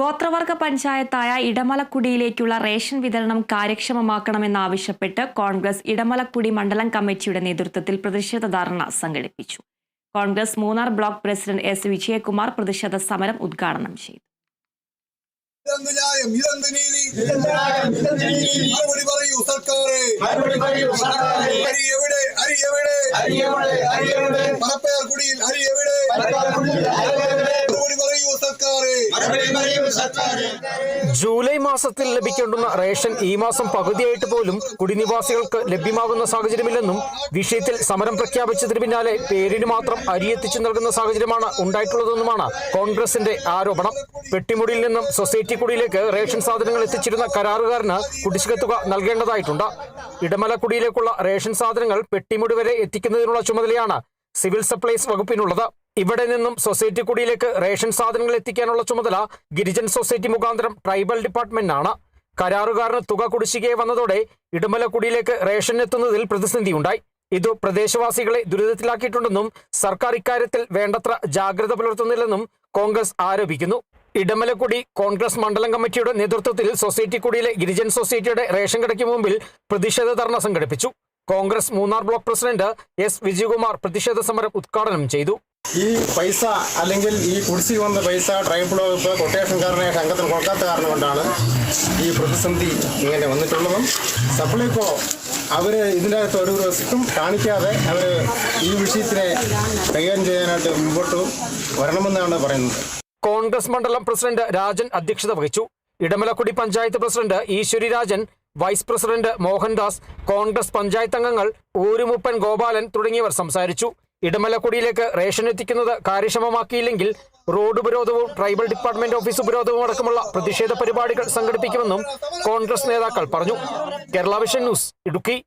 ഗോത്രവർഗ പഞ്ചായത്തായ ഇടമലക്കുടിയിലേക്കുള്ള റേഷൻ വിതരണം കാര്യക്ഷമമാക്കണമെന്നാവശ്യപ്പെട്ട് കോൺഗ്രസ് ഇടമലക്കുടി മണ്ഡലം കമ്മിറ്റിയുടെ നേതൃത്വത്തിൽ പ്രതിഷേധ ധർണ സംഘടിപ്പിച്ചു. Congress Munnar block president S Vijayakumar പ്രതിഷേധ സമരം ഉദ്ഘാടനം ചെയ്തു. ജൂലൈ മാസത്തിൽ ലഭിക്കേണ്ടുന്ന റേഷൻ ഈ മാസം പകുതിയായിട്ട് പോലും കുടിനിവാസികൾക്ക് ലഭ്യമാകുന്ന സാഹചര്യമില്ലെന്നും വിഷയത്തിൽ സമരം പ്രഖ്യാപിച്ചതിന് പിന്നാലെ പേരിന് മാത്രം അരി എത്തിച്ചു നൽകുന്ന സാഹചര്യമാണ് ഉണ്ടായിട്ടുള്ളതെന്നുമാണ് കോൺഗ്രസിന്റെ ആരോപണം. പെട്ടിമുടിയിൽ നിന്നും സൊസൈറ്റി കുടിയിലേക്ക് റേഷൻ സാധനങ്ങൾ എത്തിച്ചിരുന്ന കരാറുകാരന് കുടിശ്ശിക തുക നൽകേണ്ടതായിട്ടുണ്ട്. ഇടമലക്കുടിയിലേക്കുള്ള റേഷൻ സാധനങ്ങൾ പെട്ടിമുടി വരെ എത്തിക്കുന്നതിനുള്ള ചുമതലയാണ് സിവിൽ സപ്ലൈസ് വകുപ്പിനുള്ളത്. ഇവിടെ നിന്നും സൊസൈറ്റി കുടിയിലേക്ക് റേഷൻ സാധനങ്ങൾ എത്തിക്കാനുള്ള ചുമതല ഗിരിജൻ സൊസൈറ്റി മുഖാന്തരം ട്രൈബൽ ഡിപ്പാർട്ട്മെന്റിനാണ്. കരാറുകാരന് തുക കുടിശ്ശികയെ വന്നതോടെ ഇടമലക്കുടിയിലേക്ക് റേഷൻ എത്തുന്നതിൽ പ്രതിസന്ധിയുണ്ടായി. ഇത് പ്രദേശവാസികളെ ദുരിതത്തിലാക്കിയിട്ടുണ്ടെന്നും സർക്കാർ ഇക്കാര്യത്തിൽ വേണ്ടത്ര ജാഗ്രത പുലർത്തുന്നില്ലെന്നും കോൺഗ്രസ് ആരോപിക്കുന്നു. ഇടമലക്കുടി കോൺഗ്രസ് മണ്ഡലം കമ്മിറ്റിയുടെ നേതൃത്വത്തിൽ സൊസൈറ്റി കുടിയിലെ ഗിരിജൻ സൊസൈറ്റിയുടെ റേഷൻ കടയ്ക്ക് മുമ്പിൽ പ്രതിഷേധ ധർണ സംഘടിപ്പിച്ചു. Congress Munnar block president S Vijayakumar പ്രതിഷേധ സമരം ഉദ്ഘാടനം ചെയ്തു. ഈ പൈസ അല്ലെങ്കിൽ ഈ കുടിശ്ശിക വന്ന പൈസ ട്രൈബൽ വകുപ്പ് കൊട്ടേഷൻകാരനെ സംഘത്തിന് കൊടുക്കാത്ത കാരണം കൊണ്ടാണ് ഈ പ്രതിസന്ധി ഇങ്ങനെ വന്നിട്ടുള്ളതും സപ്ലൈകോ അവർ ഇതിൻ്റെ അകത്ത് ഒരു റിസ്ക്കും കാണിക്കാതെ അവർ ഈ വിഷയത്തിനെ കൈകാര്യം ചെയ്യാനായിട്ട് മുമ്പോട്ട് വരണമെന്നാണ് പറയുന്നത്. കോൺഗ്രസ് മണ്ഡലം പ്രസിഡന്റ് രാജൻ അധ്യക്ഷത വഹിച്ചു. ഇടമലക്കുടി പഞ്ചായത്ത് പ്രസിഡന്റ് ഈശ്വരി രാജൻ, വൈസ് പ്രസിഡന്റ് മോഹൻദാസ്, കോൺഗ്രസ് പഞ്ചായത്ത് അംഗങ്ങൾ ഊരുമുപ്പൻ ഗോപാലൻ തുടങ്ങിയവർ സംസാരിച്ചു. ഇടമലക്കുടിയിലേക്ക് റേഷൻ എത്തിക്കുന്നത് കാര്യക്ഷമമാക്കിയില്ലെങ്കിൽ റോഡ് ഉപരോധവും ട്രൈബൽ ഡിപ്പാർട്ട്മെന്റ് ഓഫീസ് ഉപരോധവും അടക്കമുള്ള പ്രതിഷേധ പരിപാടികൾ സംഘടിപ്പിക്കുമെന്നും കോൺഗ്രസ് നേതാക്കൾ പറഞ്ഞു. Kerala vision news, Idukki.